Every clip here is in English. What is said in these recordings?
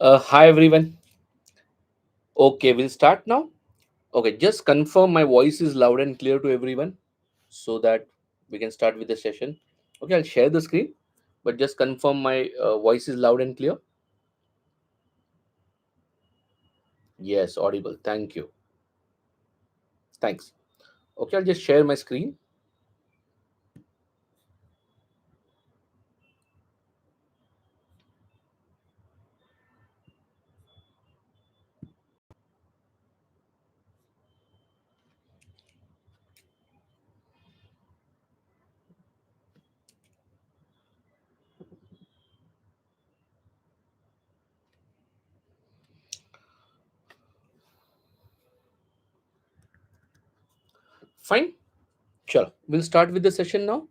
Hi everyone. Okay, we'll start now. Okay, just confirm my voice is loud and clear to everyone so that we can start with the session. Okay, I'll share the screen, but just confirm my voice is loud and clear. Yes, audible. Thank you. Thanks. Okay, I'll just share my screen. Fine. Sure. We'll start with the session now.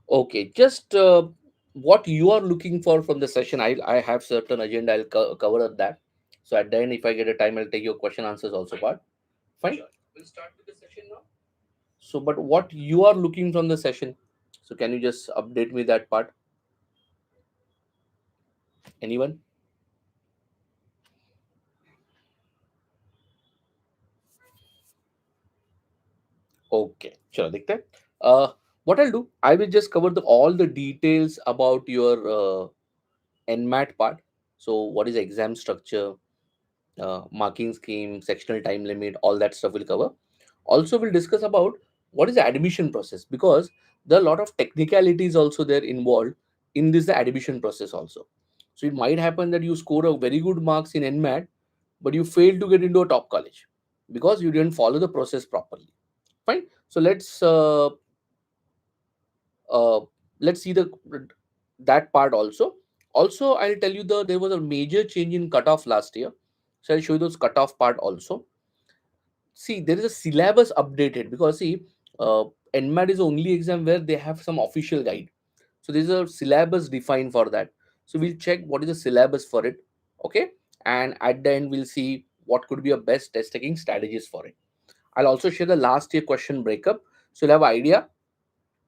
Okay, just what you are looking for from the session. I have certain agenda. I'll cover that. So at the end, if I get a time, I'll take your question answers also part. Fine. Sure. We'll start with the session now. So, but what you are looking from the session? So, can you just update me that part? Anyone? Okay, sure. Dikhta hai. What I'll do, I will just cover all the details about your NMAT part. So, what is exam structure, marking scheme, sectional time limit, all that stuff will cover. Also, we'll discuss about what is the admission process, because there are a lot of technicalities also there involved in this admission process also. So it might happen that you score a very good marks in NMAT, but you fail to get into a top college because you didn't follow the process properly. Fine. So uh, let's see that part also. Also, I'll tell you there was a major change in cutoff last year. So I'll show you those cutoff part also. See, there is a syllabus updated because see, NMAT is the only exam where they have some official guide. So there's a syllabus defined for that. So we'll check what is the syllabus for it. Okay. And at the end, we'll see what could be a best test taking strategies for it. I'll also share the last year question breakup. So you'll have idea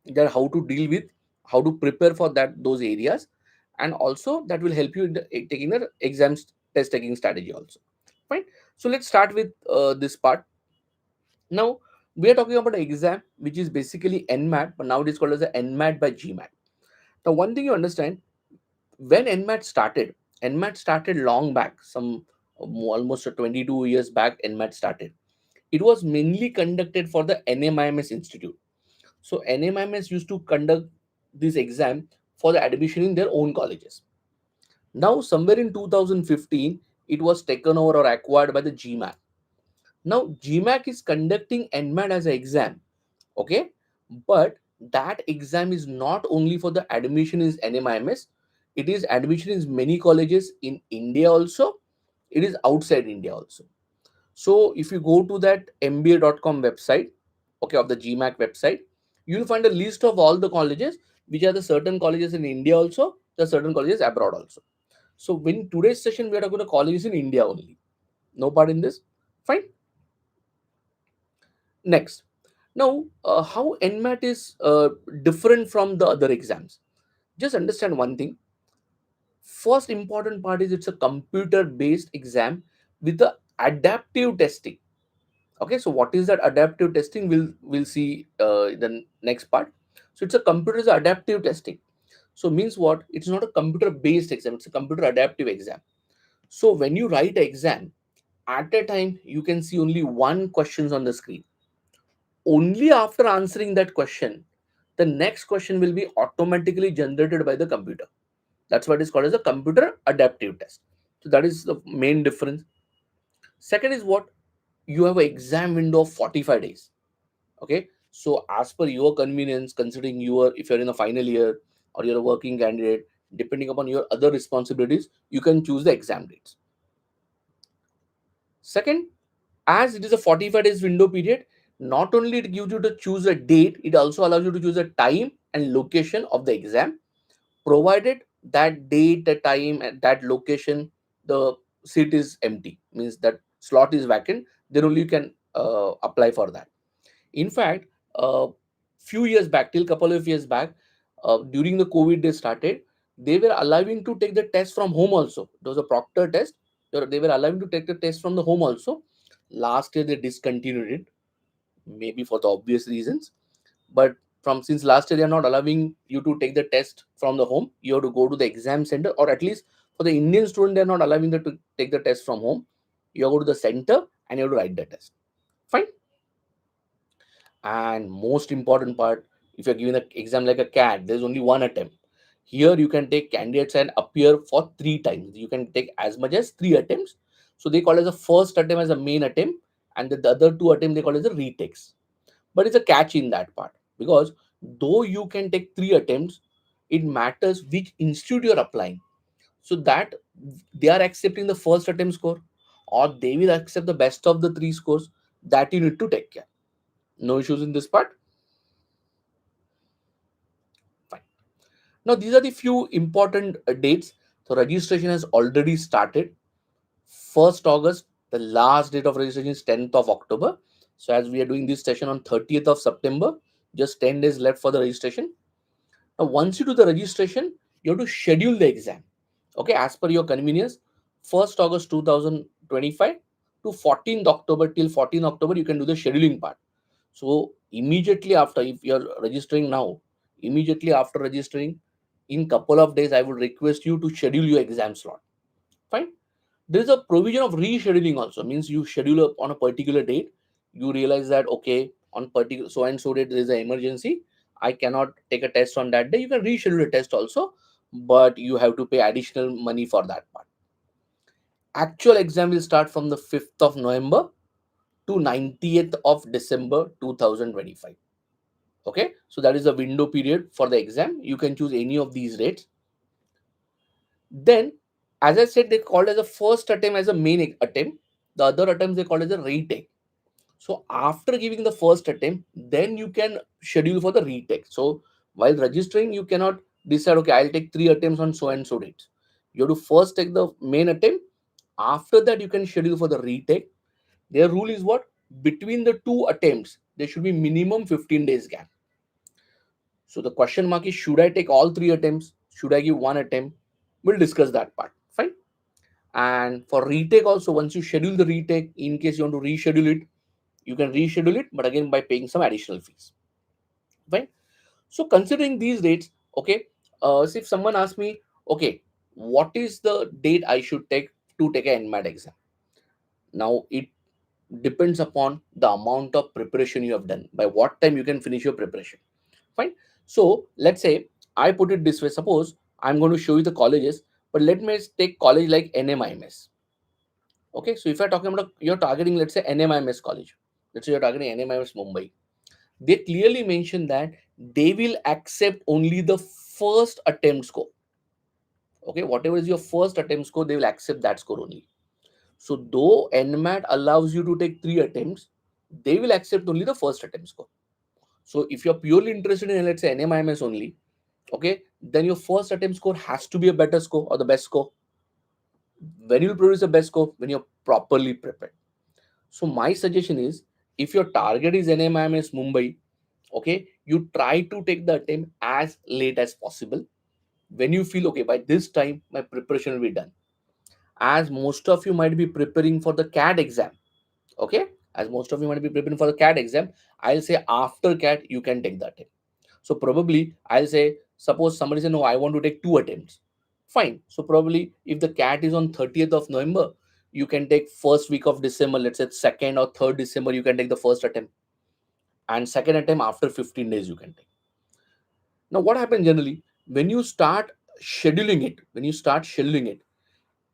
that how to deal with, how to prepare for those areas. And also that will help you in taking the exams test taking strategy also. Fine. So let's start with this part. Now we are talking about an exam which is basically NMAT, but now it is called as a NMAT by GMAT. Now, one thing you understand, when NMAT started long back, some almost 22 years back. NMAT started. It was mainly conducted for the NMIMS Institute. So NMIMS used to conduct this exam for the admission in their own colleges. Now, somewhere in 2015, it was taken over or acquired by the GMAT. Now, GMAT is conducting NMAT as an exam. Okay, but that exam is not only for the admission in NMIMS, it is admission in many colleges in India also, it is outside India also. So if you go to that mba.com website, okay, of the GMAT website, you'll find a list of all the colleges, which are the certain colleges in India also, the certain colleges abroad also. So when today's session we are talking about colleges in India only, no part in this. Fine. Next, Now, how NMAT is different from the other exams? Just understand one thing. First important part is it's a computer based exam with the adaptive testing. Okay, so what is that adaptive testing? We'll see the next part. So it's a computer's adaptive testing. So means what? It's not a computer based exam, it's a computer adaptive exam. So when you write an exam, at a time you can see only one questions on the screen. Only after answering that question, the next question will be automatically generated by the computer. That's what is called as a computer adaptive test. So that is the main difference. Second is what? You have an exam window of 45 days. Okay, so as per your convenience, considering if you're in the final year or you're a working candidate, depending upon your other responsibilities, you can choose the exam dates. Second, as it is a 45 days window period, not only it gives you to choose a date, it also allows you to choose a time and location of the exam, provided that date, the time, and that location, the seat is empty, means that slot is vacant, then only you can apply for that. In fact, few years back, till couple of years back, during the COVID, they started. They were allowing to take the test from home also. It was a proctor test. They were allowing to take the test from the home also. Last year they discontinued it, maybe for the obvious reasons. But from since last year they are not allowing you to take the test from the home. You have to go to the exam center, or at least for the Indian student, they are not allowing them to take the test from home. You have to go to the center and you have to write the test. Fine. And most important part, if you're giving an exam like a cat, there's only one attempt. Here you can take candidates and appear for 3 times. You can take as much as 3 attempts. So they call it as a first attempt as a main attempt, and the other 2 attempts they call it as a retakes. But it's a catch in that part, because though you can take 3 attempts, it matters which institute you're applying. So that they are accepting the first attempt score, or they will accept the best of the three scores, that you need to take care. No issues in this part. Fine. Now, these are the few important dates. So, registration has already started. 1st August, the last date of registration is 10th of October. So, as we are doing this session on 30th of September, just 10 days left for the registration. Now, once you do the registration, you have to schedule the exam. Okay, as per your convenience, 1st August 2025 to 14th October, till 14th October, you can do the scheduling part. So immediately after, if you're registering now, immediately after registering, in couple of days, I would request you to schedule your exam slot. Fine. There is a provision of rescheduling also. Means you schedule up on a particular date. You realize that okay, on particular so and so date there is an emergency. I cannot take a test on that day. You can reschedule a test also, but you have to pay additional money for that part. Actual exam will start from the 5th of November to 90th of December 2025. Okay, so that is the window period for the exam. You can choose any of these dates. Then, as I said, they called as a first attempt as a main attempt. The other attempts they call as a retake. So after giving the first attempt, then you can schedule for the retake. So while registering, you cannot decide, okay, I'll take 3 attempts on so and so dates. You have to first take the main attempt. After that, you can schedule for the retake. Their rule is what? Between the two attempts, there should be minimum 15 days gap. So the question mark is, should I take all 3 attempts? Should I give one attempt? We'll discuss that part. Fine. And for retake also, once you schedule the retake, in case you want to reschedule it, you can reschedule it, but again by paying some additional fees. Fine. So considering these dates, okay, so if someone asks me, okay, what is the date I should take to take an NMAT exam? Now it depends upon the amount of preparation you have done. By what time you can finish your preparation. Fine. So let's say I put it this way. Suppose I'm going to show you the colleges, but let me take college like NMIMS. Okay. So if you're talking about you're targeting, let's say NMIMS college. Let's say you're targeting NMIMS Mumbai. They clearly mention that they will accept only the first attempt score. Okay. Whatever is your first attempt score, they will accept that score only. So though NMAT allows you to take 3 attempts, they will accept only the first attempt score. So if you're purely interested in, let's say, NMIMS only, okay, then your first attempt score has to be a better score or the best score. When you produce the best score, when you're properly prepared. So my suggestion is, If your target is NMIMS Mumbai, okay, you try to take the attempt as late as possible. When you feel okay, by this time my preparation will be done. As most of you might be preparing for the CAT exam, okay, as most of you might be preparing for the CAT exam, I'll say after CAT you can take the attempt. So probably I'll say, suppose somebody say no, I want to take 2 attempts. Fine. So probably if the CAT is on 30th of November, you can take first week of December, let's say 2nd or 3rd December, you can take the first attempt, and second attempt after 15 days you can take. Now what happens generally when you start scheduling it,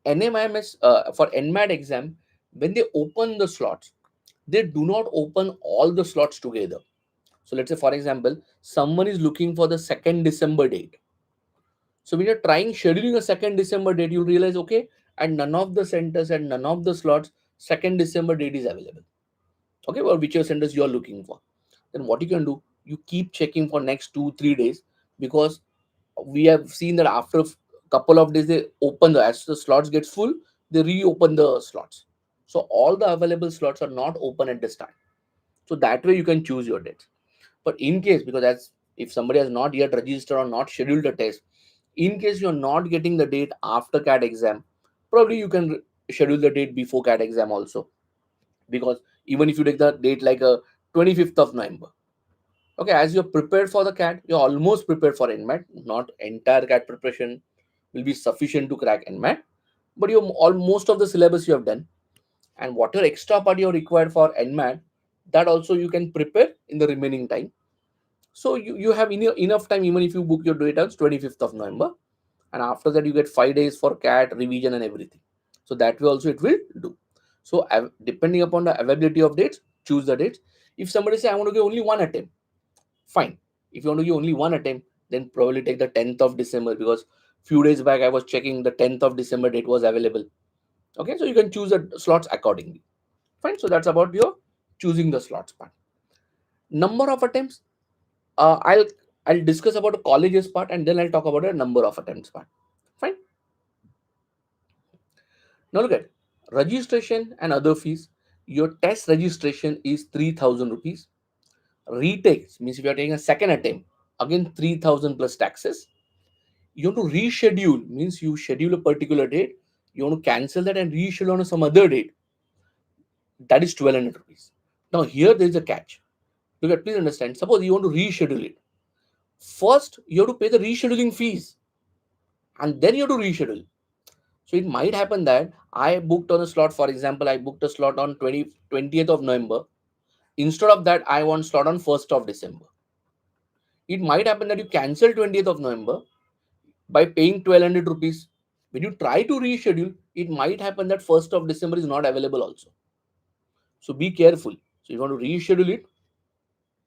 NMIMS for NMAT exam, when they open the slots, they do not open all the slots together. So let's say for example, someone is looking for the 2nd December date. So when you're trying scheduling a 2nd December date, you'll realize, okay, and none of the centers and none of the slots 2nd December date is available. Okay, or whichever centers you are looking for. Then what you can do, you keep checking for next 2-3 days, because we have seen that after a couple of days they open as the slots gets full, they reopen the slots. So all the available slots are not open at this time. So that way you can choose your dates. But in case, because as if somebody has not yet registered or not scheduled a test, in case you're not getting the date after CAT exam, probably you can schedule the date before CAT exam also. Because even if you take the date like a 25th of November, okay, as you're prepared for the CAT, you're almost prepared for NMAT. Not entire CAT preparation will be sufficient to crack NMAT, but you almost of the syllabus you have done, and whatever extra part you're required for NMAT, that also you can prepare in the remaining time. So you have enough time, even if you book your date on 25th of November, and after that you get 5 days for CAT revision and everything. So that way also it will do. So depending upon the availability of dates, choose the dates. If somebody say I want to give only one attempt, fine. If you want to give only one attempt, then probably take the 10th of December, because few days back I was checking, the 10th of December date was available. Okay, so you can choose the slots accordingly. Fine. So that's about your choosing the slots part. Number of attempts, uh, i'll I'll discuss about the colleges part, and then I'll talk about the number of attempts part. Fine. Now look at registration and other fees. Your test registration is 3000 rupees. Retakes means if you are taking a second attempt, again 3000 plus taxes. You want to reschedule means you schedule a particular date, you want to cancel that and reschedule on some other date, that is 1200 rupees. Now here there is a catch. Look at, please understand, suppose you want to reschedule it, first you have to pay the rescheduling fees, and then you have to reschedule. So it might happen that I booked on a slot, for example, I booked a slot on 20th of November. Instead of that, I want slot on 1st of December. It might happen that you cancel 20th of November by paying 1200 rupees. When you try to reschedule, it might happen that 1st of December is not available also. So be careful. So you want to reschedule it,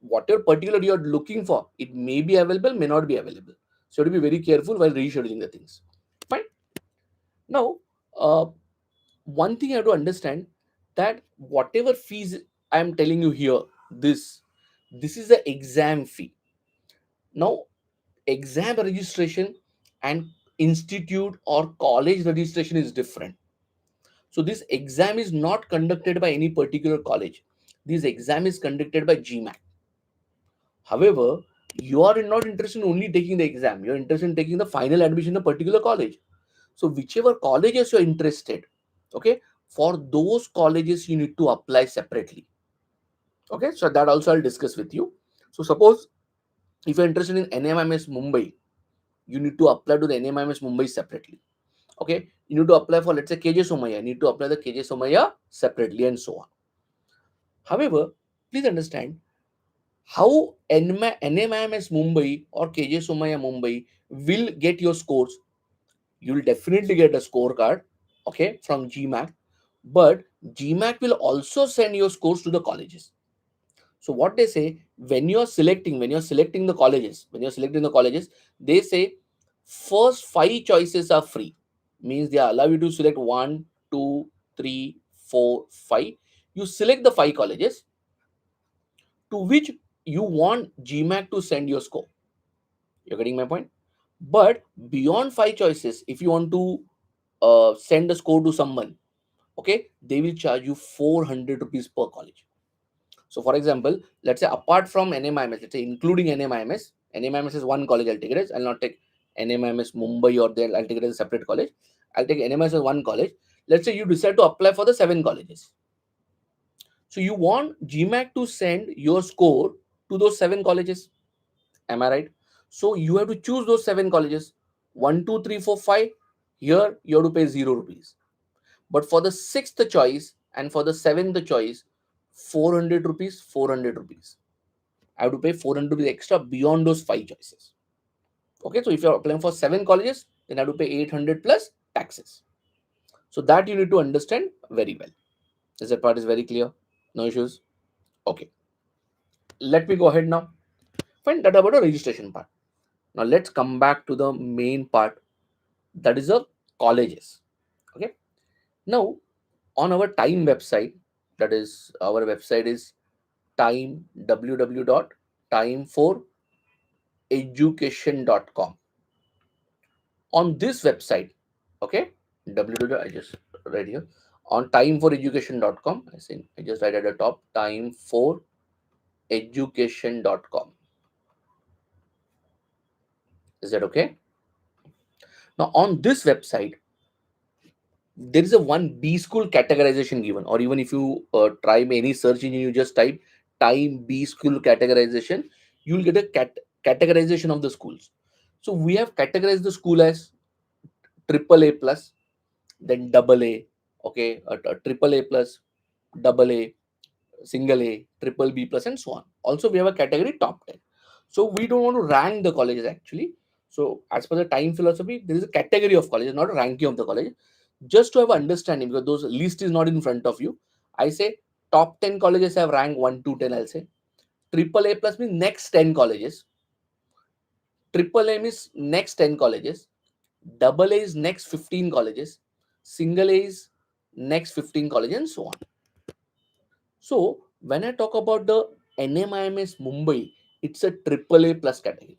whatever particular you are looking for, it may be available, may not be available. So you have to be very careful while rescheduling the things. Fine. Now, uh, one thing you have to understand, that whatever fees I am telling you here, this is the exam fee. Now, exam registration and institute or college registration is different. So this exam is not conducted by any particular college. This exam is conducted by GMAT. However, you are not interested in only taking the exam. You are interested in taking the final admission in a particular college. So whichever colleges you are interested, okay, for those colleges you need to apply separately. Okay, so that also I'll discuss with you. So suppose if you're interested in NMIMS Mumbai, you need to apply to the NMIMS Mumbai separately. Okay, you need to apply for, let's say, KJ Somaya, you need to apply the KJ Somaya separately, and so on. However, please understand how NMIMS Mumbai or KJ Somaya Mumbai will get your scores. You'll definitely get a scorecard, okay, from GMAT, but GMAT will also send your scores to the colleges. So what they say, when you're selecting the colleges, they say first 5 choices are free. Means they allow you to select 1, 2, 3, 4, 5. You select the 5 colleges to which you want GMAT to send your score. You're getting my point? But beyond 5 choices, if you want to send a score to someone, okay, they will charge you 400 rupees per college. So for example, let's say apart from NMIMS, let's say including NMIMS, NMIMS is one college, I'll take it as, I'll not take NMIMS Mumbai or there, I'll take it as a separate college. I'll take NMIMS as one college. Let's say you decide to apply for the 7 colleges. So you want GMAT to send your score to those 7 colleges. Am I right? So you have to choose those 7 colleges. 1, 2, 3, 4, 5. Here you have to pay 0 rupees. But for the sixth choice and for the seventh choice, 400 rupees, 400 rupees. I have to pay 400 rupees extra beyond those 5 choices. Okay, so if you're applying for 7 colleges, then I have to pay 800 plus taxes. So that you need to understand very well. Is that part is very clear? No issues? Okay. Let me go ahead now. Fine, that about the registration part. Now let's come back to the main part, that is the colleges. Okay. Now on our T.I.M.E website, that is our website is time www.time4education.com. On this website, okay, www, I just write here on time4education.com. I just write at the top time4education.com. Is that okay? Now on this website, there is a one B school categorization given, or even if you try any search engine, you just type T.I.M.E B school categorization, you'll get a categorization of the schools. So we have categorized the school as triple A plus, then double A, okay, a triple A plus, double A, single A, triple B plus, and so on. Also, we have a category top 10. So we don't want to rank the colleges actually. So as per the T.I.M.E philosophy, there is a category of colleges, not a ranking of the college. Just to have understanding, because those list is not in front of you, I say top 10 colleges have rank 1 to 10. I'll say triple A plus means next 10 colleges. Triple A is next 10 colleges. Double A is next 15 colleges. Single A is next 15 colleges, and so on. So when I talk about the NMIMS Mumbai, it's a triple A plus category.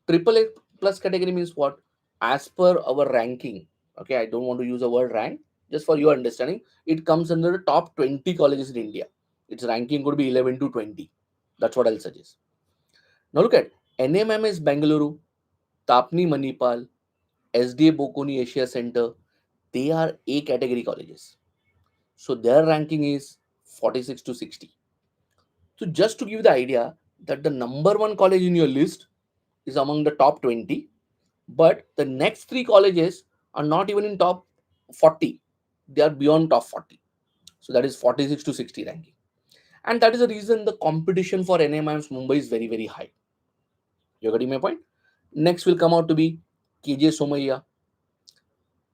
Triple A plus category means what? As per our ranking, okay, I don't want to use the word rank, just for your understanding, it comes under the top 20 colleges in India. Its ranking could be 11 to 20. That's what I'll suggest. Now look at NMIMS Bangalore, Tapni Manipal, SDA Bokoni Asia Center. They are A category colleges. So their ranking is 46 to 60. So just to give you the idea that the number one college in your list is among the top 20, but the next 3 colleges are not even in top 40. They are beyond top 40. So that is 46 to 60 ranking. And that is the reason the competition for NMIMS Mumbai is very, very high. You're getting my point? Next will come out to be KJ Somaiya,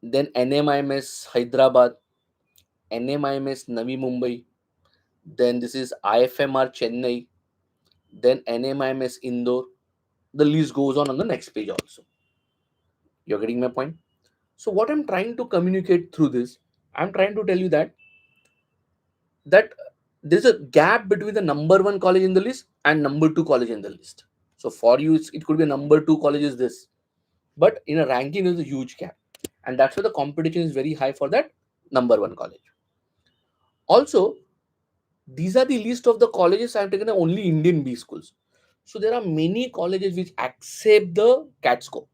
then NMIMS Hyderabad, NMIMS Navi Mumbai, then this is IFMR Chennai, then NMIMS Indore. The list goes on the next page also. You're getting my point? So what I'm trying to communicate through this, I'm trying to tell you that there's a gap between the number one college in the list and number two college in the list. So for you, it could be a number two college is this, but in a ranking, there's a huge gap, and that's why the competition is very high for that number one college. Also, these are the list of the colleges I've taken only Indian B schools. So there are many colleges which accept the CAT score.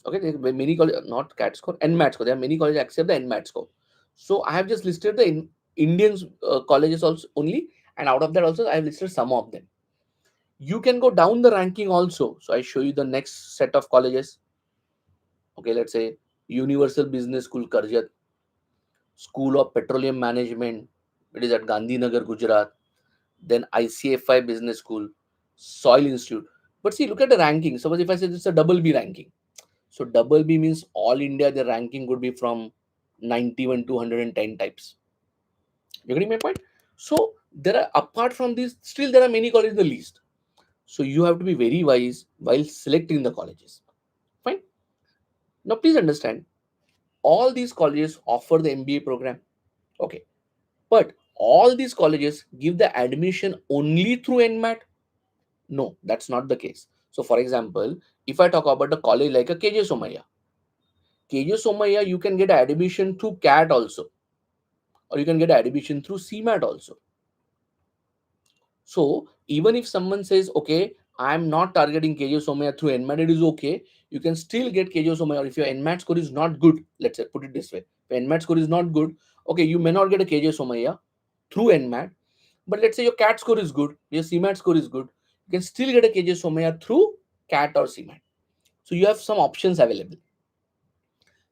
Okay, there are many colleges, not CAT score, NMAT score. There are many colleges accept the NMAT score. So I have just listed the Indian colleges also only, and out of that also I have listed some of them. You can go down the ranking also. So I show you the next set of colleges. Okay, let's say Universal Business School, Karjat, School of Petroleum Management, it is at Gandhinagar, Gujarat. Then ICFI Business School, Soil Institute. But see, look at the ranking. Suppose if I say it's a double B ranking. So double B means all India, the ranking would be from 91 to 110 types. You getting my point? So there are, apart from this, still there are many colleges in the list. So you have to be very wise while selecting the colleges. Fine. Now please understand, all these colleges offer the MBA program. Okay. But all these colleges give the admission only through NMAT. No, that's not the case. So, for example, if I talk about a college like a KJ Somaiya, you can get admission through CAT also, or you can get admission through CMAT also. So even if someone says, okay, I'm not targeting KJ Somaya through NMAT, it is okay. You can still get KJ Somaya, or if your NMAT score is not good, let's say, put it this way, if your NMAT score is not good, okay, you may not get a KJ Somaya through NMAT, but let's say your CAT score is good, your CMAT score is good, you can still get a KJ Somaya through CAT or CMAT. So you have some options available.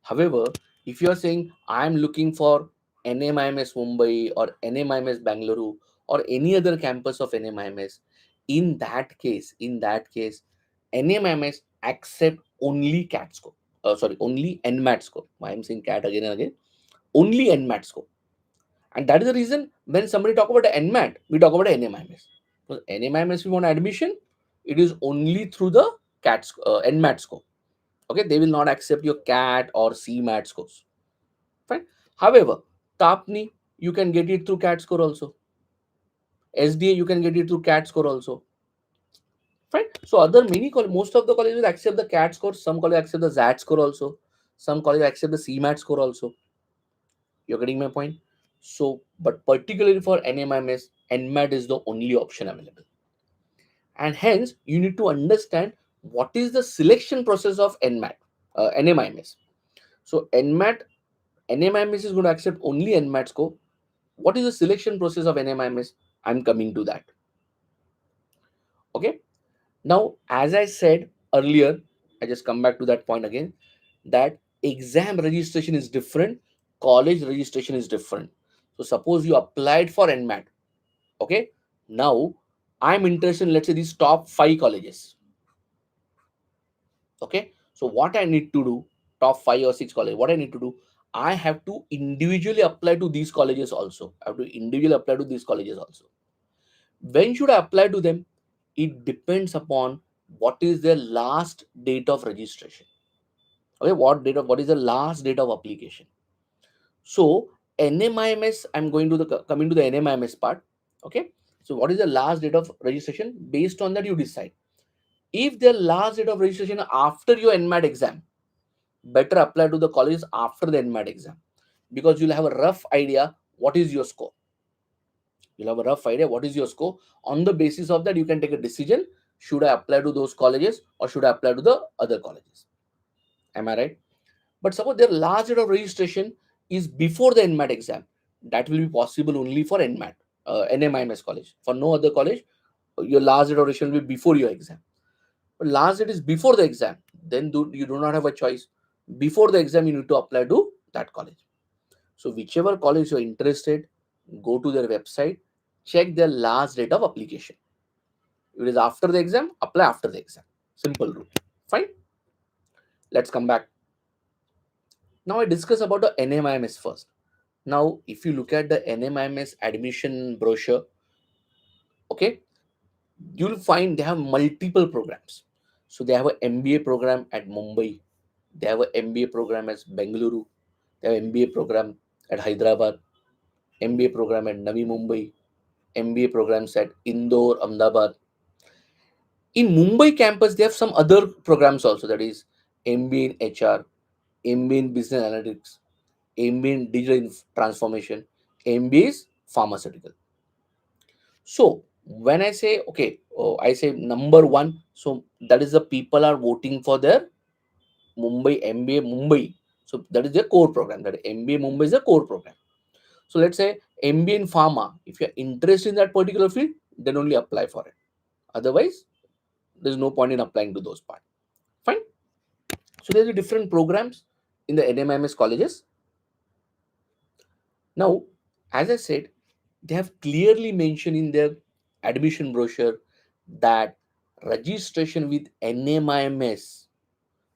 However, if you are saying I'm looking for NMIMS Mumbai or NMIMS Bangalore or any other campus of NMIMS, in that case, NMIMS accept only CAT score. Sorry, only NMAT score. Why I'm saying CAT again and again? Only NMAT score. And that is the reason when somebody talk about the NMAT, we talk about NMIMS. Because NMIMS, we want admission, it is only through the NMAT score. Okay, they will not accept your CAT or CMAT scores. Fine. However, T.I.M.E, you can get it through CAT score also. SDA, you can get it through CAT score also. Fine. So other most of the colleges accept the CAT score. Some colleges accept the ZAT score also. Some colleges accept the CMAT score also. You're getting my point. So, but particularly for NMIMS, NMAT is the only option available. And hence, you need to understand what is the selection process of NMIMS. So NMIMS is going to accept only NMAT score. What is the selection process of NMIMS? I'm coming to that. Okay. Now, as I said earlier, I just come back to that point again, that exam registration is different, college registration is different. So suppose you applied for NMAT. Okay. Now I'm interested in, let's say, these top 5 colleges. Okay. So what I need to do, top 5 or 6 colleges, what I need to do, I have to individually apply to these colleges also. I have to individually apply to these colleges also. When should I apply to them? It depends upon what is their last date of registration. Okay, what is the last date of application? So NMIMS, I'm going to the coming to the NMIMS part. Okay, so what is the last date of registration? Based on that, you decide. If the last date of registration after your NMAT exam, better apply to the colleges after the NMAT exam, because you'll have a rough idea what is your score. You'll have a rough idea what is your score. On the basis of that, you can take a decision: should I apply to those colleges or should I apply to the other colleges? Am I right? But suppose their last date of registration is before the NMAT exam, that will be possible only for NMAT, NMIMS college. For no other college, your last date of registration will be before your exam. But last date is before the exam, then you do not have a choice. Before the exam, you need to apply to that college. So whichever college you're interested, go to their website, check their last date of application. If it is after the exam, apply after the exam. Simple rule. Fine. Let's come back. Now I discuss about the NMIMS first. Now, if you look at the NMIMS admission brochure, okay, you'll find they have multiple programs. So they have an MBA program at Mumbai, they have an MBA program at Bengaluru, they have MBA program at Hyderabad, MBA program at Navi Mumbai, MBA programs at Indore, Ahmedabad. In Mumbai campus, they have some other programs also, that is MBA in HR, MBA in Business Analytics, MBA in Digital Transformation, MBA is Pharmaceutical. So when I say, okay, I say number one, so that is the people are voting for their Mumbai MBA Mumbai. So that is their core program. That MBA Mumbai is a core program. So let's say MBA in pharma. If you're interested in that particular field, then only apply for it. Otherwise, there's no point in applying to those parts. Fine. So there's a different programs in the NMIMS colleges. Now, as I said, they have clearly mentioned in their admission brochure that registration with NMIMS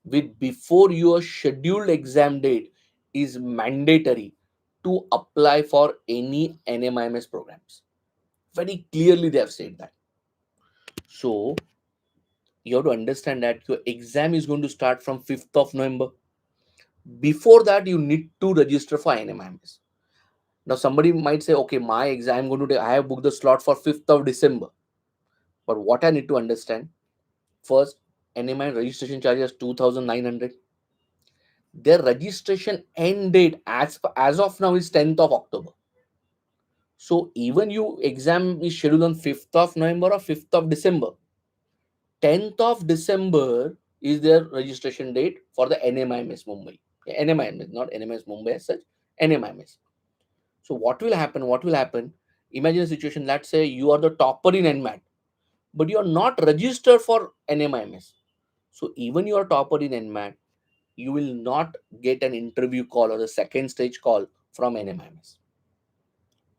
with before your scheduled exam date is mandatory to apply for any NMIMS programs. Very clearly, they have said that. So you have to understand that your exam is going to start from 5th of November. Before that, you need to register for NMIMS. Now, somebody might say, okay, my exam I'm going to I have booked the slot for 5th of December. But what I need to understand first, NMI registration charges 2,900. Their registration end date as of now is 10th of October. So even you exam is scheduled on 5th of November or 5th of December, 10th of December is their registration date for the NMIMS Mumbai. NMIMS, not NMIMS Mumbai as such, NMIMS. So what will happen? What will happen? Imagine a situation, let's say you are the topper in NMAT, but you are not registered for NMIMS. So even you are topper in NMAT, you will not get an interview call or the second stage call from NMIMS.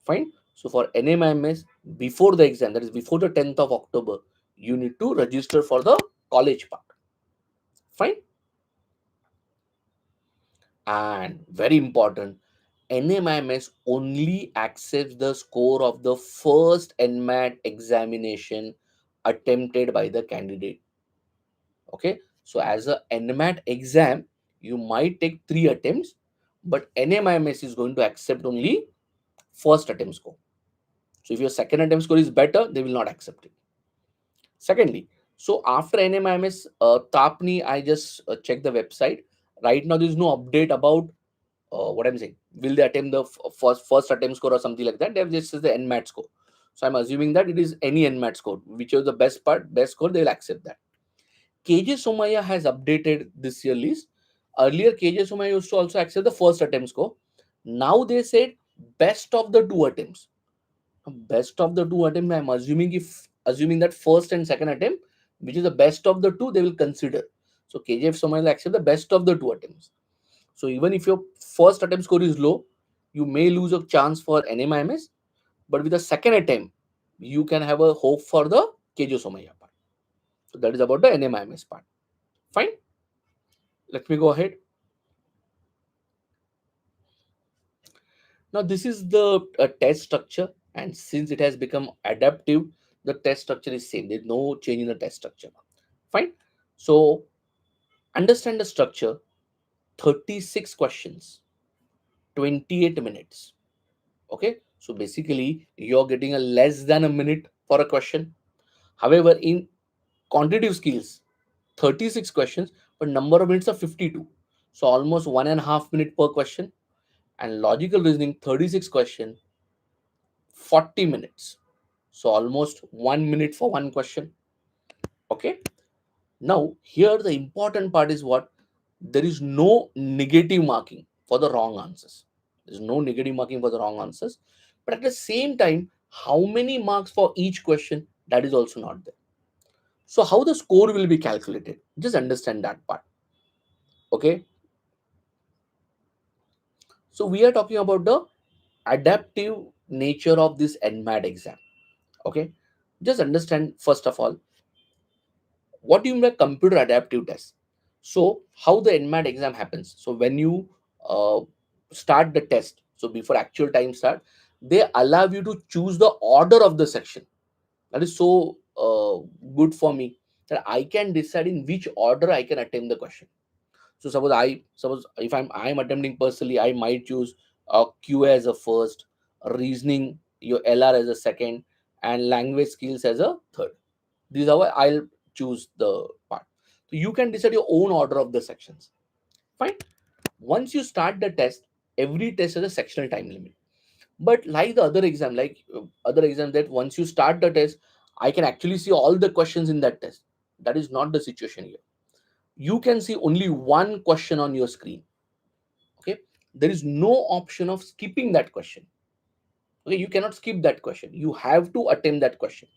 Fine. So for NMIMS, before the exam, that is before the 10th of October, you need to register for the college part. Fine. And very important, NMIMS only accepts the score of the first NMAT examination attempted by the candidate. Okay. So as a NMAT exam, you might take 3 attempts, but NMIMS is going to accept only first attempt score. So if your second attempt score is better, they will not accept it. Secondly, so after NMIMS, TAPNI, I just checked the website. Right now, there is no update about what I'm saying. Will they attempt the first attempt score or something like that? They have just says the NMAT score. So I'm assuming that it is any NMAT score, whichever the best score, they will accept that. KJ Somaya has updated this year list. Earlier, KJ Somaya used to also accept the first attempt score. Now they said best of the 2 attempts. Best of the 2 attempts, I'm assuming, if assuming that first and second attempt, which is the best of the two, they will consider. So KJF Somaya will accept the best of the 2 attempts. So even if your first attempt score is low, you may lose a chance for NMIMS, but with the second attempt, you can have a hope for the KJ Somaya part. So that is about the NMIMS part. Fine. Let me go ahead. Now this is the test structure, and since it has become adaptive, the test structure is same. There's no change in the test structure. Fine. So understand the structure. 36 questions, 28 minutes. Okay. So basically, you're getting a less than a minute for a question. However, in quantitative skills, 36 questions, but number of minutes are 52. So almost 1.5 minutes per question. And logical reasoning, 36 question, 40 minutes. So almost 1 minute for one question. Okay. Now, here the important part is what? There is no negative marking for the wrong answers. There's no negative marking for the wrong answers. But at the same time, how many marks for each question? That is also not there. So, how the score will be calculated? Just understand that part. Okay. So, we are talking about the adaptive nature of this NMAT exam. Okay. Just understand, first of all, what do you mean by computer adaptive test? So how the NMAT exam happens? So when you uh, start the test, so before actual time start, they allow you to choose the order of the section. That is so good for me, that I can decide in which order I can attempt the question. So suppose if I'm attempting personally, I might choose QA as a first, reasoning, your LR as a second, and language skills as a third. This is how I'll choose the part. So you can decide your own order of the sections. Fine. Once you start the test, every test has a sectional time limit. But like the other exam, other exam, that once you start the test, I can actually see all the questions in that test. That is not the situation here. You can see only one question on your screen. Okay. There is no option of skipping that question. Okay. You cannot skip that question. You have to attempt that question.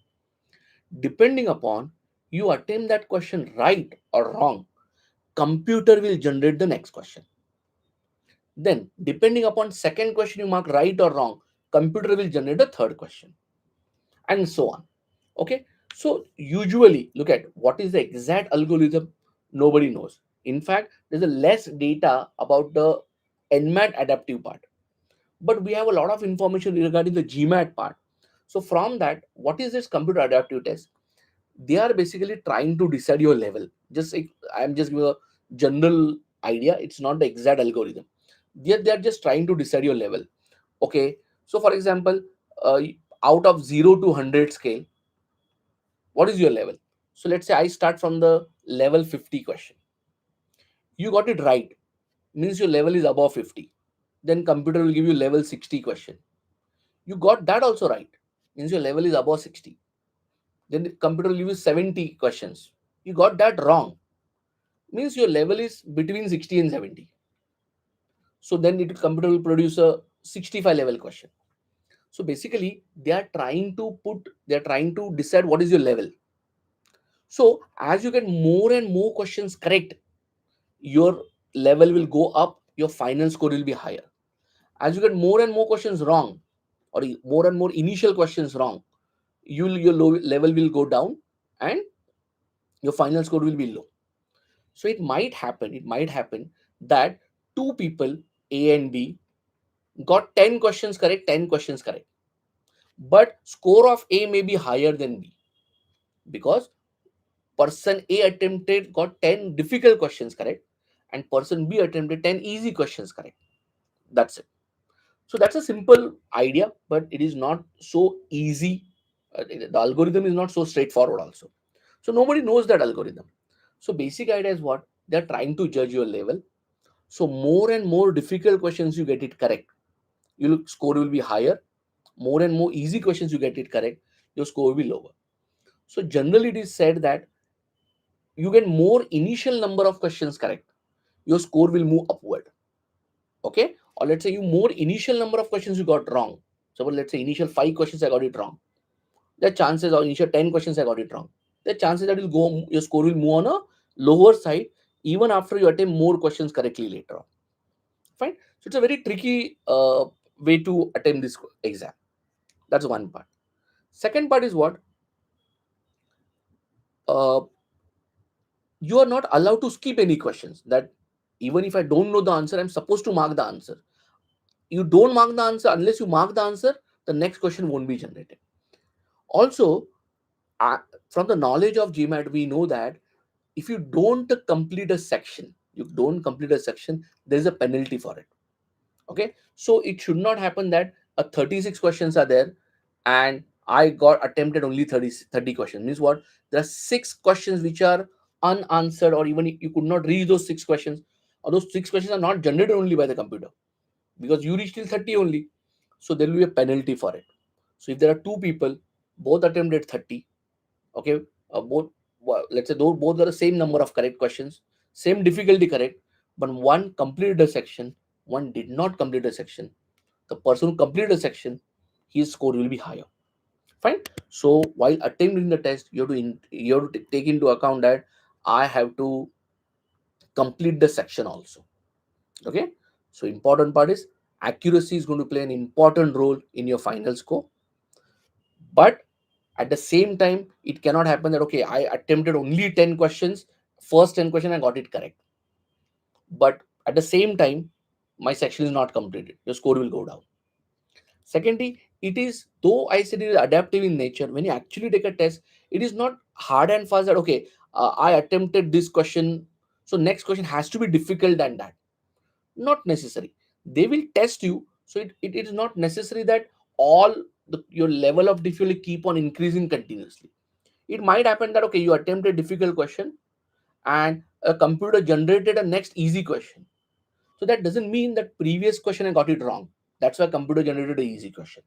Depending upon you attempt that question right or wrong, computer will generate the next question. Then depending upon second question you mark right or wrong, computer will generate the third question, and so on. Okay. So usually, look at what is the exact algorithm. Nobody knows. In fact, there's a less data about the NMAT adaptive part, but we have a lot of information regarding the GMAT part. So from that, what is this computer adaptive test? They are basically trying to decide your level. Just like, I'm just giving a general idea. It's not the exact algorithm. They are just trying to decide your level. Okay. So for example, uh, out of 0 to 100 scale, what is your level? So let's say I start from the level 50 question. You got it right, means your level is above 50. Then computer will give you level 60 question. You got that also right, means your level is above 60. Then the computer will give you 70 questions. You got that wrong, means your level is between 60 and 70. So then it computer will produce a 65 level question. So basically they are trying to decide what is your level. So as you get more and more questions correct, your level will go up, your final score will be higher. As you get more and more questions wrong, or more and more initial questions wrong, your level will go down, and your final score will be low. So it might happen that two people, A and B, got 10 questions correct, 10 questions correct, but score of A may be higher than B, because person A attempted got 10 difficult questions correct, and person B attempted 10 easy questions correct. That's it. So that's a simple idea, but it is not so easy. The algorithm is not so straightforward also. So nobody knows that algorithm. So basic idea is what? They're trying to judge your level. So more and more difficult questions you get it correct, your score will be higher. More and more easy questions you get it correct, your score will be lower. So generally it is said that you get more initial number of questions correct, your score will move upward. Okay, or let's say you more initial number of questions you got wrong. So let's say initial 5 questions I got it wrong, the chances, or initial 10 questions I got it wrong, the chances that will go, your score will move on a lower side even after you attempt more questions correctly later on. Fine. So it's a very tricky way to attempt this exam. That's one part. Second part is what? uh, you are not allowed to skip any questions, that even if I don't know the answer, I'm supposed to mark the answer. You don't mark the answer. Unless you mark the answer, the next question won't be generated. Also, uh, from the knowledge of GMAT, we know that if you don't complete a section, there is a penalty for it. Okay, so it should not happen that 36 questions are there, and I got attempted only 30 questions. Means what? There are 6 questions which are unanswered, or even you could not reach those 6 questions, or those 6 questions are not generated only by the computer, because you reach till 30 only. So there will be a penalty for it. So if there are two people, both attempted 30, okay, both, let's say both are the same number of correct questions, same difficulty correct, but one completed a section, one did not complete a section. The person who completed a section, his score will be higher. Fine. So while attempting the test, you have to take into account that I have to complete the section also. Okay, so important part is accuracy is going to play an important role in your final score. But at the same time, it cannot happen that okay, I attempted only 10 questions, first 10 question I got it correct, but at the same time my section is not completed, your score will go down. Secondly, it is, though I said it is adaptive in nature, when you actually take a test, it is not hard and fast that okay, I attempted this question, so next question has to be difficult than that. Not necessary. They will test you, so it is not necessary that all your level of difficulty keep on increasing continuously. It might happen that okay, you attempt a difficult question, and a computer generated a next easy question. So that doesn't mean that previous question I got it wrong. That's why computer generated a easy question.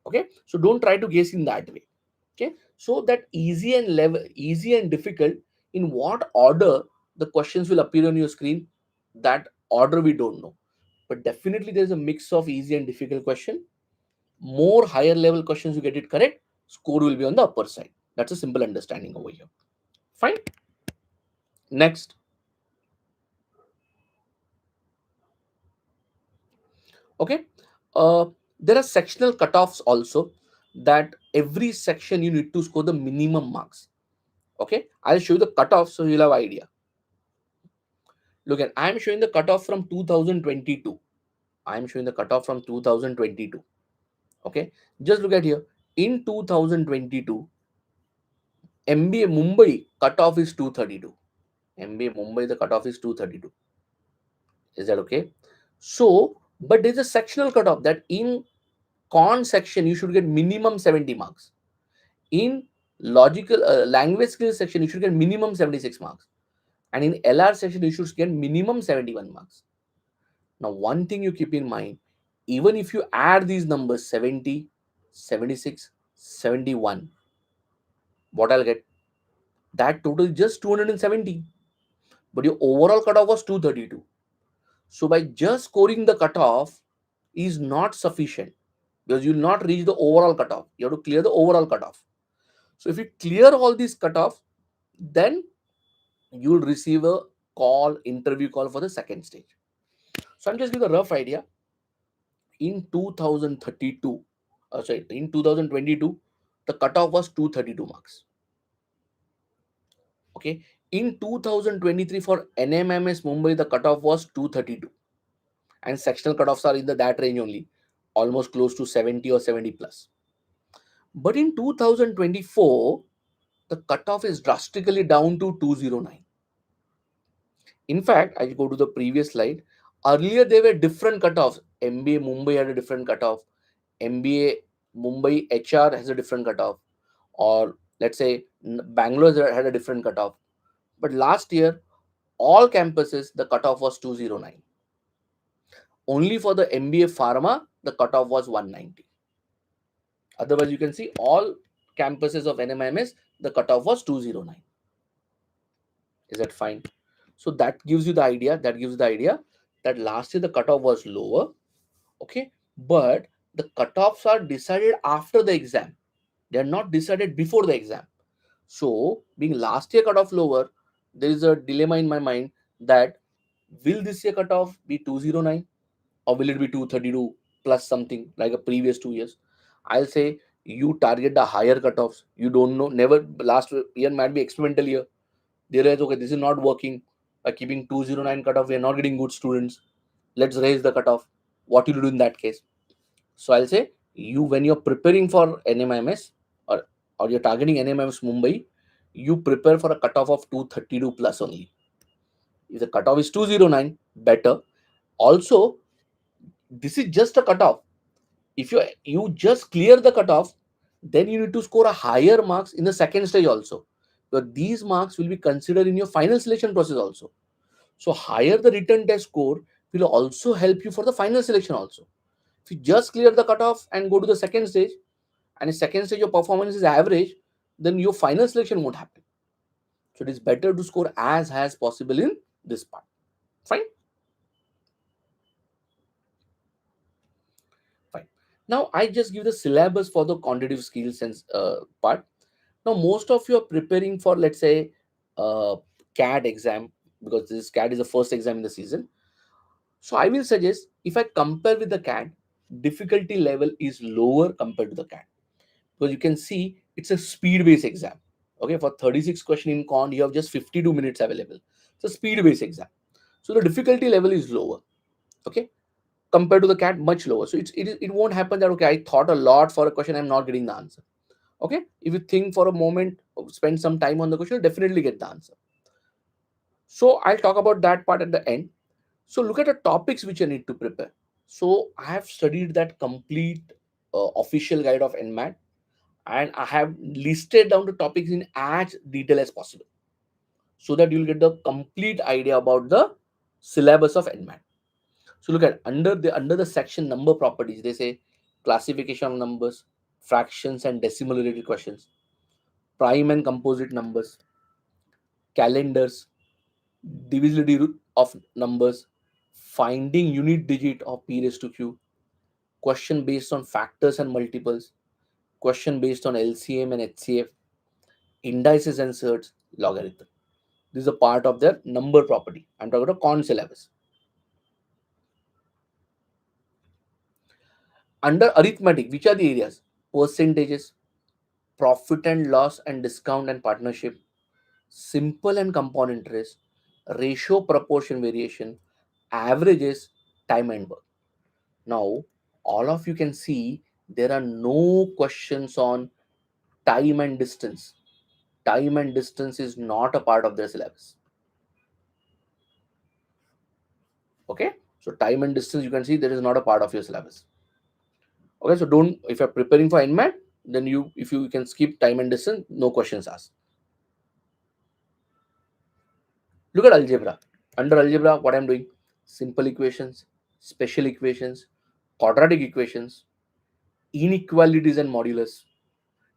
Okay, so don't try to guess in that way. Okay, so that easy and difficult, in what order the questions will appear on your screen, that order we don't know. But definitely there's a mix of easy and difficult question. More higher level questions you get it correct, score will be on the upper side. That's a simple understanding over here. Fine. Next. Okay, uh, there are sectional cutoffs also, that every section you need to score the minimum marks. Okay, I'll show you the cutoff so you'll have idea. Look at, I am showing the cutoff from 2022. I am showing the cutoff from 2022. Okay, just look at here. In 2022, MBA Mumbai cutoff is 232. MBA Mumbai, the cutoff is 232. Is that okay? So, but there's a sectional cutoff that in con section you should get minimum 70 marks. In logical language skills section you should get minimum 76 marks, and in LR section you should get minimum 71 marks. Now one thing you keep in mind, Even if you add these numbers 70, 76, 71, what I'll get? That total is just 270. But your overall cutoff was 232. So by just scoring the cutoff is not sufficient, because you will not reach the overall cutoff. You have to clear the overall cutoff. So if you clear all these cutoff, then you will receive a interview call for the second stage. So I'm just giving a rough idea. In 2032, in 2022, the cutoff was 232 marks. Okay. In 2023 for NMIMS Mumbai, the cutoff was 232, and sectional cutoffs are in that range only, almost close to 70 or 70 plus. But in 2024, the cutoff is drastically down to 209. In fact, I go to the previous slide. Earlier, there were different cutoffs. MBA Mumbai had a different cutoff. MBA Mumbai HR has a different cutoff. Or let's say Bangalore had a different cutoff. But last year, all campuses, the cutoff was 209. Only for the MBA Pharma, the cutoff was 190. Otherwise, you can see all campuses of NMIMS, the cutoff was 209. Is that fine? So that gives you the idea. That last year the cutoff was lower. Okay, but the cutoffs are decided after the exam. They are not decided before the exam. So being last year cutoff lower, there is a dilemma in my mind that will this year cutoff be 209, or will it be 232 plus something like a previous 2 years? I'll say you target the higher cutoffs. You don't know. Never, last year might be experimental year. They realize, okay, this is not working. By keeping 209 cutoff, we are not getting good students. Let's raise the cutoff. What will you do in that case? So I'll say you, when you're preparing for NMIMS, or you're targeting NMIMS Mumbai, you prepare for a cutoff of 232 plus only. If the cutoff is 209, better. Also, this is just a cutoff. If you just clear the cutoff, then you need to score a higher marks in the second stage also. But these marks will be considered in your final selection process also. So higher the written test score will also help you for the final selection also. If you just clear the cutoff and go to the second stage, and in second stage your performance is average, then your final selection won't happen. So it is better to score as high as possible in this part. Fine. Fine. Now I just give the syllabus for the quantitative skills and part. Now most of you are preparing for, let's say, CAD exam, because this CAD is the first exam in the season. So I will suggest, if I compare with the CAD, difficulty level is lower compared to the CAD, because you can see it's a speed based exam. Okay, for 36 question in con, you have just 52 minutes available. It's a speed based exam, so the difficulty level is lower. Okay, compared to the CAD, much lower. So it won't happen that, okay, I thought a lot for a question, I'm not getting the answer. Okay, if you think for a moment, spend some time on the question, you'll definitely get the answer. So I'll talk about that part at the end. So look at the topics which you need to prepare. So I have studied that complete official guide of NMAT, and I have listed down the topics in as detail as possible, so that you'll get the complete idea about the syllabus of NMAT. So look at under the section number properties, they say classification of numbers, fractions and decimal related questions, prime and composite numbers, calendars, divisibility of numbers, finding unit digit of p raised to q, question based on factors and multiples, question based on LCM and HCF, indices and surds, logarithm. This is a part of their number property. I'm talking about con syllabus. Under arithmetic, which are the areas? Percentages, profit and loss and discount and partnership, simple and compound interest, ratio proportion variation, averages, time and work. Now, all of you can see there are no questions on time and distance. Time and distance is not a part of their syllabus. Okay, so time and distance, you can see there is not a part of your syllabus. Okay, so don't, if you're preparing for NMAT, then if you can skip time and distance, no questions asked. Look at algebra. Under algebra, what I'm doing: simple equations, special equations, quadratic equations, inequalities and modulus,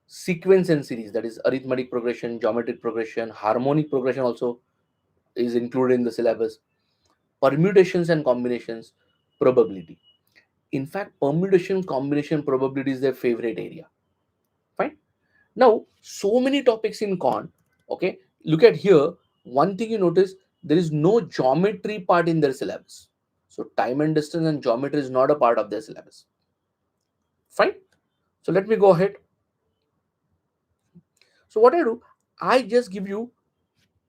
sequence and series, that is arithmetic progression, geometric progression, harmonic progression also is included in the syllabus, permutations and combinations, probability. In fact, permutation, combination, probability is their favorite area. Fine. Now, so many topics in con. Okay, look at here. One thing you notice, there is no geometry part in their syllabus. So time and distance and geometry is not a part of their syllabus. Fine. So let me go ahead. So what I do, I just give you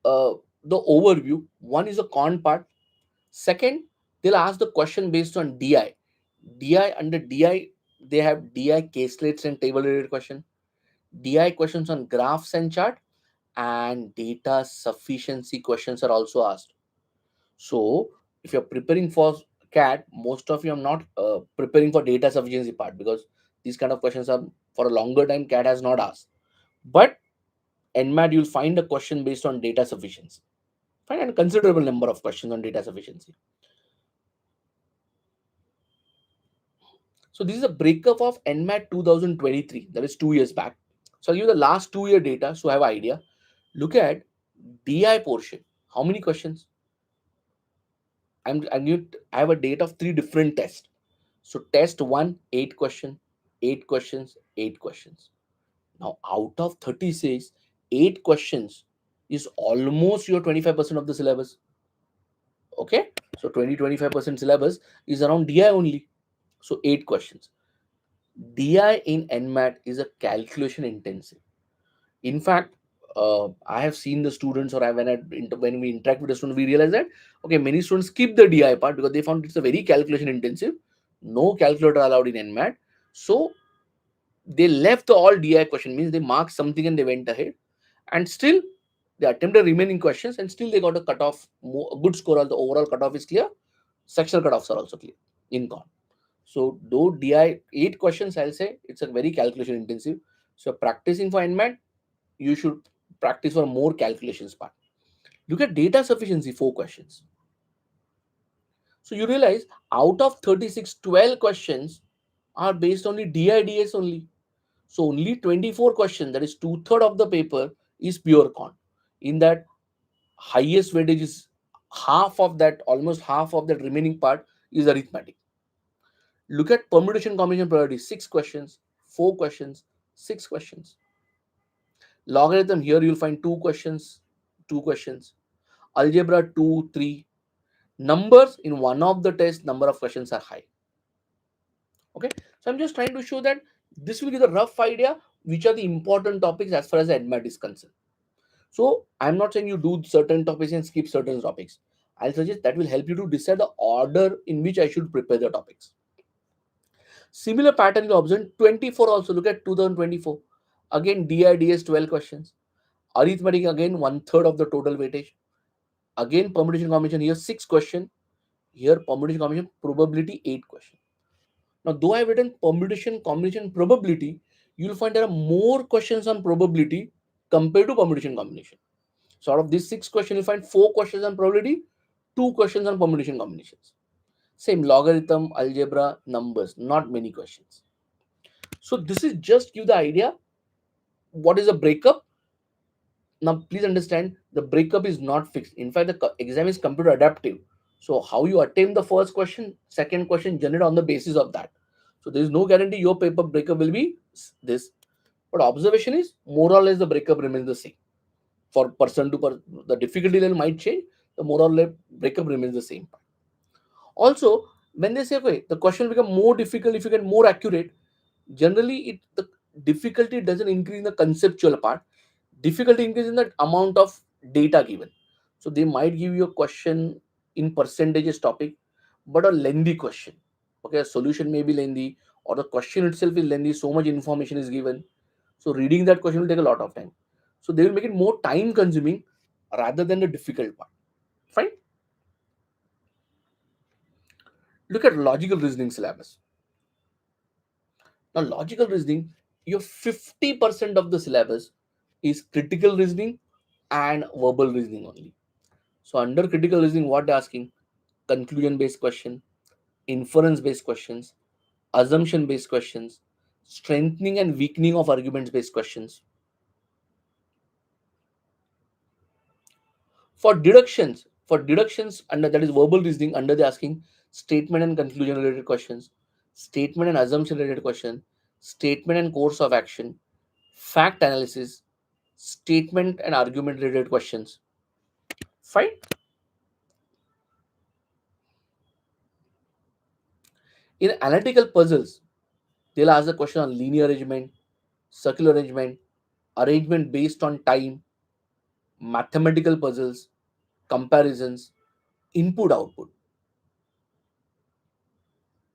uh, the overview. One is a con part. Second, they'll ask the question based on DI. DI, under DI, they have DI caselates and table related question, DI questions on graphs and chart, and data sufficiency questions are also asked. So if you're preparing for CAT, most of you are not preparing for data sufficiency part, because these kind of questions are for a longer time CAT has not asked. But NMAT, you'll find a question based on data sufficiency. Find a considerable number of questions on data sufficiency. So this is a breakup of NMAT 2023, that is 2 years back. So I'll give you the last 2 year data so I have an idea. Look at DI portion. How many questions? I have a date of 3 different tests. So test one, 8 questions, 8 questions, 8 questions. Now out of 36, 8 questions is almost your 25% of the syllabus. Okay, so 20-25% syllabus is around DI only. So 8 questions. DI in NMAT is a calculation intensive. In fact, I have seen the students, or when we interact with the students, we realize that okay, many students skip the DI part because they found it's a very calculation intensive. No calculator allowed in NMAT, so they left the all DI question, means they marked something and they went ahead, and still they attempted remaining questions and still they got a cutoff, a good score. The overall cutoff is clear. Sectional cutoffs are also clear in con. So though DI 8 questions, I'll say it's a very calculation intensive. So practicing for NMAT, you should practice for more calculations part. Look at data sufficiency, 4 questions. So you realize out of 36, 12 questions are based only DIDS only. So only 24 questions, that is two-thirds of the paper, is pure con. In that, highest weightage is half of that, almost half of that remaining part is arithmetic. Look at permutation combination probability, 6 questions, 4 questions, 6 questions. Logarithm, here you'll find 2 questions, 2 questions. Algebra 2, 3. Numbers, in one of the tests, number of questions are high. Okay, so I'm just trying to show that this will give a rough idea which are the important topics as far as the NMAT is concerned. So I'm not saying you do certain topics and skip certain topics. I'll suggest that will help you to decide the order in which I should prepare the topics. Similar pattern you observe 24 also. Look at 2024. Again, DIDS 12 questions. Arithmetic, again, one-third of the total weightage. Again, permutation combination, here 6 questions. Here, permutation combination probability 8 questions. Now, though I have written permutation combination probability, you will find there are more questions on probability compared to permutation combination. So out of these 6 questions, you'll find 4 questions on probability, 2 questions on permutation combinations. Same logarithm, algebra, numbers, not many questions. So this is just give the idea what is a breakup. Now please understand, the breakup is not fixed. In fact, the exam is computer adaptive. So how you attempt the first question, second question, generate on the basis of that. So there is no guarantee your paper breakup will be this. But observation is more or less the breakup remains the same. For person to person, the difficulty level might change, the more or less breakup remains the same. Also, when they say okay, the question will become more difficult if you get more accurate, generally the difficulty doesn't increase in the conceptual part. Difficulty increases in the amount of data given. So they might give you a question in percentages topic, but a lengthy question. Okay, a solution may be lengthy, or the question itself is lengthy, so much information is given. So reading that question will take a lot of time. So they will make it more time consuming rather than the difficult part. Fine. Look at logical reasoning syllabus. Now, logical reasoning, your 50% of the syllabus is critical reasoning and verbal reasoning only. So, under critical reasoning, what they're asking? Conclusion based question, inference based questions, assumption based questions, strengthening and weakening of arguments based questions. For deductions under that is verbal reasoning, under the asking statement and conclusion related questions, statement and assumption related question, statement and course of action, fact analysis, statement and argument related questions. Fine. In analytical puzzles, they'll ask the question on linear arrangement, circular arrangement, arrangement based on time, mathematical puzzles, comparisons, input output.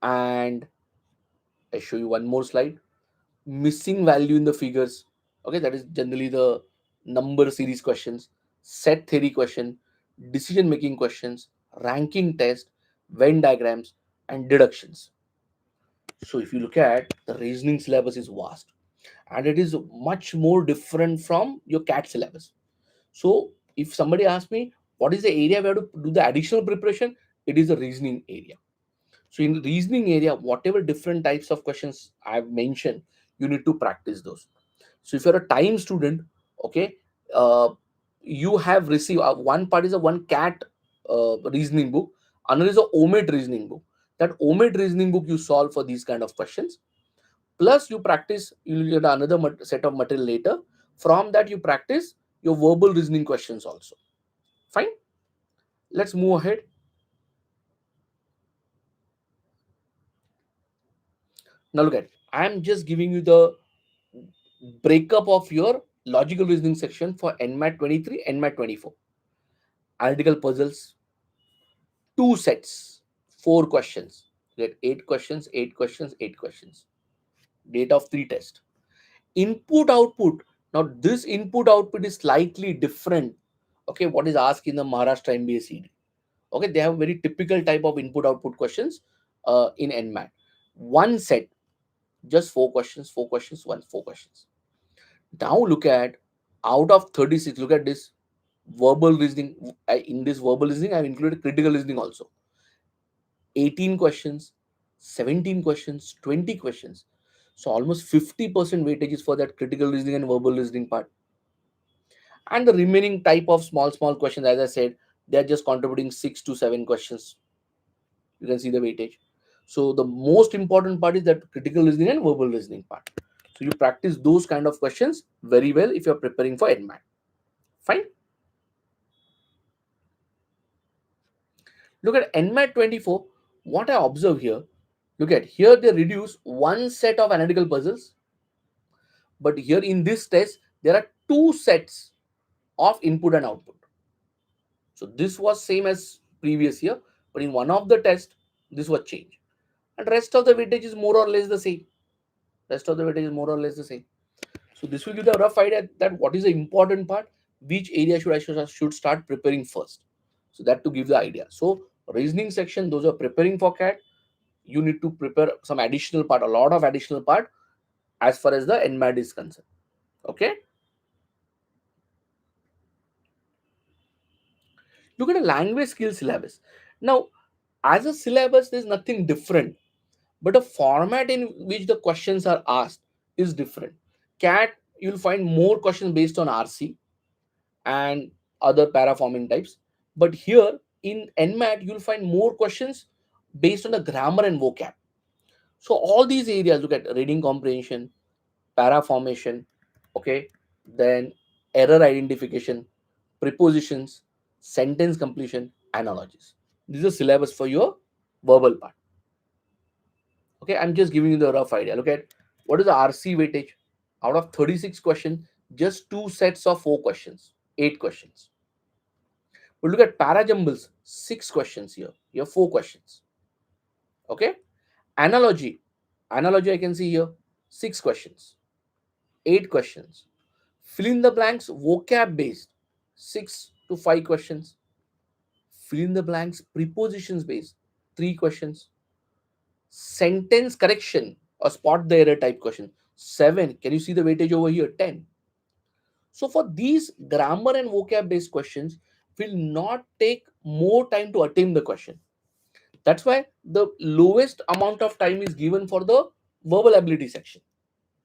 And I show you one more slide. Missing value in the figures. Okay, that is generally the number series questions, set theory question, decision making questions, ranking test, Venn diagrams, and deductions. So if you look at the reasoning syllabus is vast and it is much more different from your CAT syllabus. So if somebody asks me what is the area where to do the additional preparation, it is the reasoning area. So in the reasoning area, whatever different types of questions I've mentioned, you need to practice those. So if you're a time student, okay, uh, you have received one part is a one cat reasoning book, another is a OMAT reasoning book. That OMAT reasoning book you solve for these kind of questions. Plus you practice, you'll get another set of material later. From that you practice your verbal reasoning questions also. Fine. Let's move ahead. Now look at, I'm just giving you the breakup of your logical reasoning section for NMAT 23, NMAT 24. Analytical puzzles, two sets, four questions. You get 8 questions, 8 questions, 8 questions. Date of 3 tests. Input output. Now this input output is slightly different. Okay, what is asked in the Maharashtra MBA. Okay, they have very typical type of input output questions in NMAT. One set, just 4 questions, 4 questions, 4 questions. Now look at, out of 36, look at this verbal reasoning. In this verbal reasoning, I've included critical reasoning also. 18 questions, 17 questions, 20 questions. So almost 50% weightage is for that critical reasoning and verbal reasoning part. And the remaining type of small questions, as I said, they're just contributing 6 to 7 questions. You can see the weightage. So the most important part is that critical reasoning and verbal reasoning part. So you practice those kind of questions very well if you're preparing for NMAT. Fine. Look at NMAT 24. What I observe here, look at here they reduce one set of analytical puzzles, but here in this test there are two sets of input and output. So this was same as previous year, but in one of the test this was changed, and rest of the weightage is more or less the same. Rest of the weightage is more or less the same. So this will give the rough idea that what is the important part, which area should start preparing first. So that to give the idea. So reasoning section, those are preparing for CAT. You need to prepare some additional part, a lot of additional part as far as the NMAT is concerned. Okay. Look at a language skills syllabus. Now, as a syllabus, there's nothing different, but a format in which the questions are asked is different. CAT, you'll find more questions based on RC and other paraforming types. But here in NMAT, you'll find more questions based on the grammar and vocab. So all these areas, look at reading comprehension, paraformation, okay, then error identification, prepositions, sentence completion, analogies. This is a syllabus for your verbal part. Okay, I'm just giving you the rough idea. Look at what is the RC weightage. Out of 36 questions, just two sets of 4 questions, 8 questions. But look at parajumbles, 6 questions here. Here, 4 questions. Okay, analogy. Analogy, I can see here, 6 questions, 8 questions. Fill in the blanks, vocab based, 6 to 5 questions. Fill in the blanks, prepositions based, 3 questions. Sentence correction or spot the error type question, 7. Can you see the weightage over here? 10. So for these grammar and vocab based questions, will not take more time to attempt the question. That's why the lowest amount of time is given for the verbal ability section.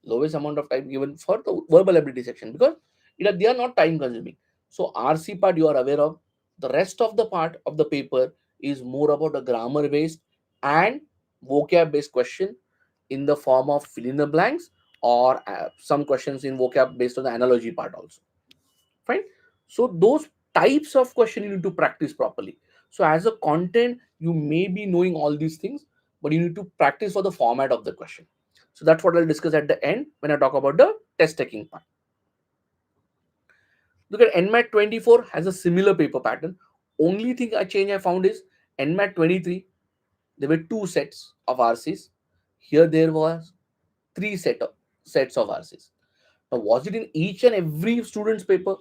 Lowest amount of time given for the verbal ability section, because they are not time consuming. So RC part you are aware of. The rest of the part of the paper is more about a grammar based and vocab based question in the form of fill in the blanks, or some questions in vocab based on the analogy part also. Fine. So those types of question you need to practice properly. So as a content you may be knowing all these things, but you need to practice for the format of the question. So that's what I'll discuss at the end when I talk about the test taking part. Look at NMAT 24 has a similar paper pattern. Only thing I change I found is NMAT 23 there were two sets of RCs. Here there was sets of RCs. Now, was it in each and every student's paper?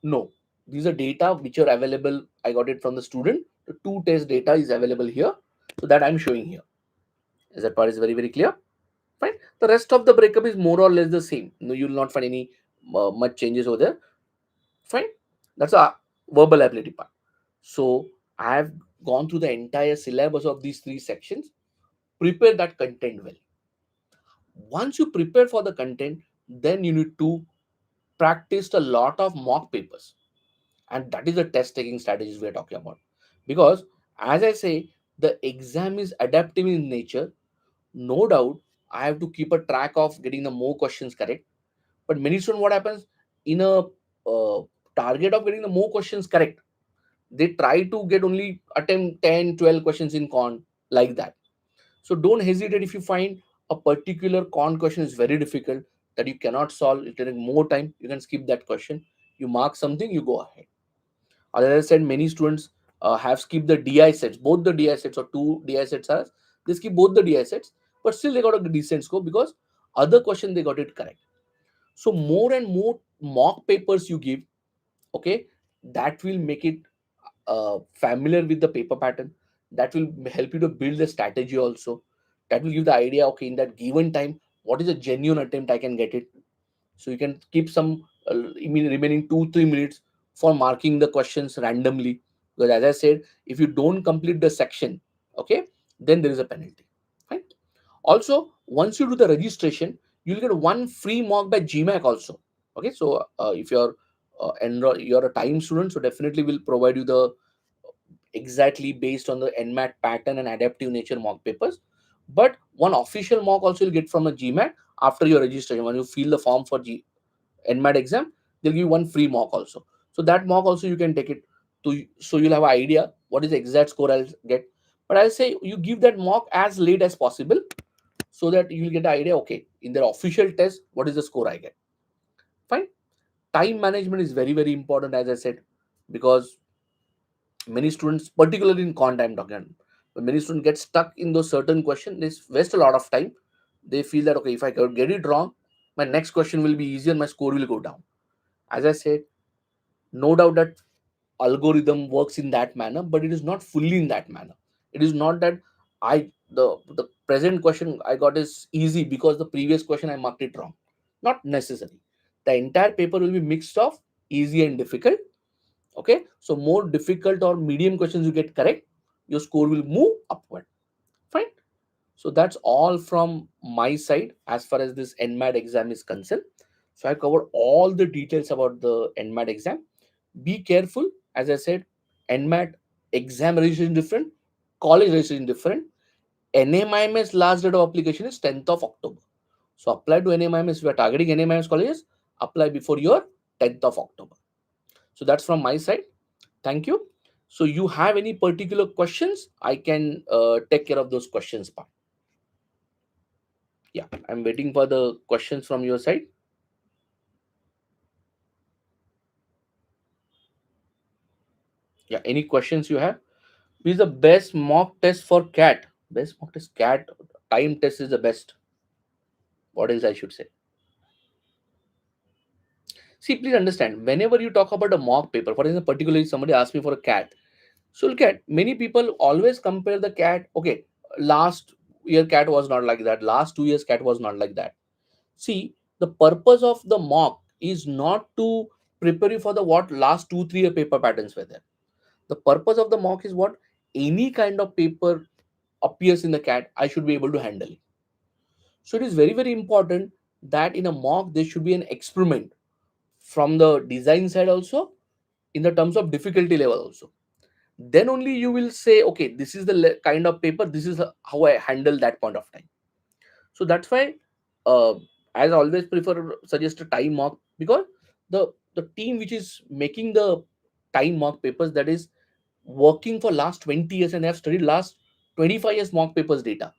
No. These are data which are available. I got it from the student. The two test data is available here. So that I'm showing here. Is that part is very, very clear? Fine. The rest of the breakup is more or less the same. No, you will not find any much changes over there. Fine. That's a verbal ability part. So I have gone through the entire syllabus of these three sections. Prepare that content well. Once you prepare for the content, then you need to practice a lot of mock papers, and that is the test taking strategies we are talking about. Because as I say, the exam is adaptive in nature. No doubt I have to keep a track of getting the more questions correct, but many students, what happens in a target of getting the more questions correct, they try to get only attempt 10, 12 questions in con, like that. So don't hesitate. If you find a particular con question is very difficult, that you cannot solve, it takes more time, you can skip that question. You mark something, you go ahead. As I said, many students have skipped the DI sets, both the DI sets or two DI sets are, they skip both the DI sets, but still they got a decent score because other question they got it correct. So more and more mock papers you give, okay, that will make it familiar with the paper pattern. That will help you to build a strategy also. That will give the idea, okay, in that given time, what is a genuine attempt I can get it. So you can keep some remaining 2 3 minutes for marking the questions randomly, because as I said, if you don't complete the section, okay, then there is a penalty. Fine. Also, once you do the registration, you'll get one free mock by GMAC also. Okay, so if you're a time student, so definitely will provide you the exactly based on the NMAT pattern and adaptive nature mock papers. But one official mock also you'll get from a GMAT after your registration. When you fill the form for NMAT exam, they'll give you one free mock also. So that mock also you can take it to, so you'll have an idea what is the exact score I'll get. But I'll say you give that mock as late as possible, so that you'll get the idea, okay, in their official test, what is the score I get. Fine. Time management is very, very important, as I said, because many students, particularly in con time talking, when many students get stuck in those certain questions, they waste a lot of time. They feel that, okay, if I could get it wrong, my next question will be easier, my score will go down. As I said, no doubt that algorithm works in that manner, but it is not fully in that manner. It is not that the present question I got is easy because the previous question I marked it wrong. Not necessary. The entire paper will be mixed of easy and difficult. Okay, so more difficult or medium questions you get correct, your score will move upward. Fine. So that's all from my side as far as this NMAT exam is concerned. So I covered all the details about the NMAT exam. Be careful, as I said, NMAT exam registration different, college registration different. NMIMS last date of application is 10th of October. So apply to NMIMS. If you are targeting NMIMS colleges, apply before your 10th of October. So that's from my side. Thank you. So you have any particular questions? I can take care of those questions part. Yeah, I'm waiting for the questions from your side. Yeah, any questions you have? Which is the best mock test for cat? Best mock test cat. Time test is the best. What else I should say? See, please understand. Whenever you talk about a mock paper, for example, particularly somebody asked me for a cat. So look at, many people always compare the cat. Okay, last year cat was not like that. Last 2 years cat was not like that. See, the purpose of the mock is not to prepare you for the what last 2 3 year paper patterns were there. The purpose of the mock is what, any kind of paper appears in the cat, I should be able to handle it. So it is very, very important that in a mock there should be an experiment from the design side also, in the terms of difficulty level also. Then only you will say, okay, this is the kind of paper, this is how I handle that point of time. So that's why, uh, as I always prefer suggest a time mock, because the team which is making the time mock papers, that is working for last 20 years and have studied last 25 years mock papers data,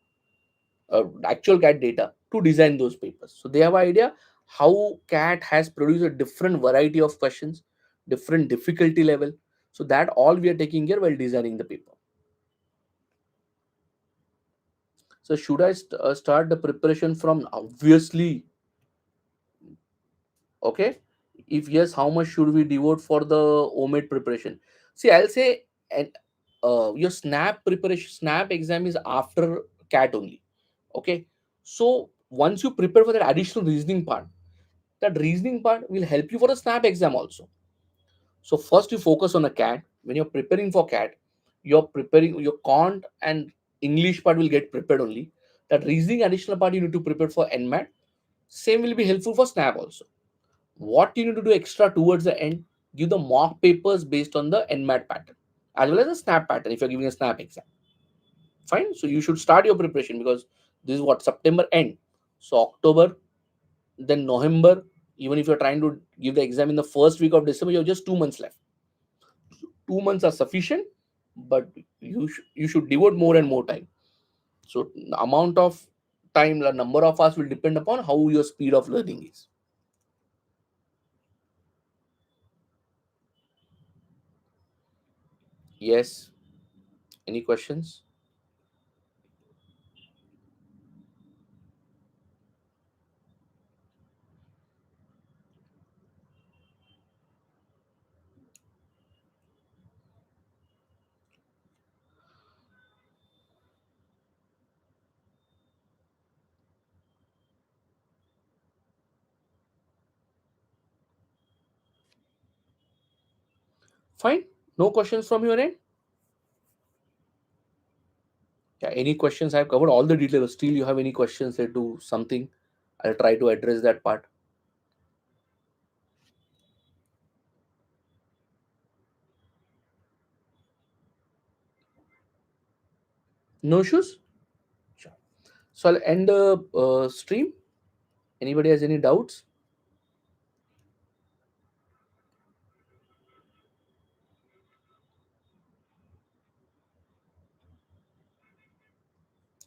actual cat data, to design those papers. So they have an idea how cat has produced a different variety of questions, different difficulty level. So that all we are taking here while designing the paper. So should I start the preparation from? Obviously. Okay. If yes, how much should we devote for the OMED preparation? See, I'll say, and your snap preparation, snap exam is after cat only. Okay. So once you prepare for that additional reasoning part, that reasoning part will help you for the snap exam also. So first you focus on a cat. When you're preparing for cat, you're preparing your quant and English part will get prepared only. That reasoning additional part you need to prepare for NMAT. Same will be helpful for snap also. What you need to do extra towards the end, give the mock papers based on the NMAT pattern as well as the snap pattern if you're giving a snap exam. Fine. So you should start your preparation, because this is what, September end. So October, then November, even if you're trying to give the exam in the first week of December, you have just 2 months left. 2 months are sufficient, but you should devote more and more time. So the amount of time, the number of hours will depend upon how your speed of learning is. Yes. Any questions? Fine. No questions from your end? Yeah, any questions? I've covered all the details. Still, you have any questions that do something? I'll try to address that part. No issues? Sure. So I'll end the stream. Anybody has any doubts?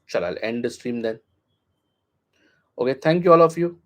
Shall I'll end the stream then? Okay, thank you all of you.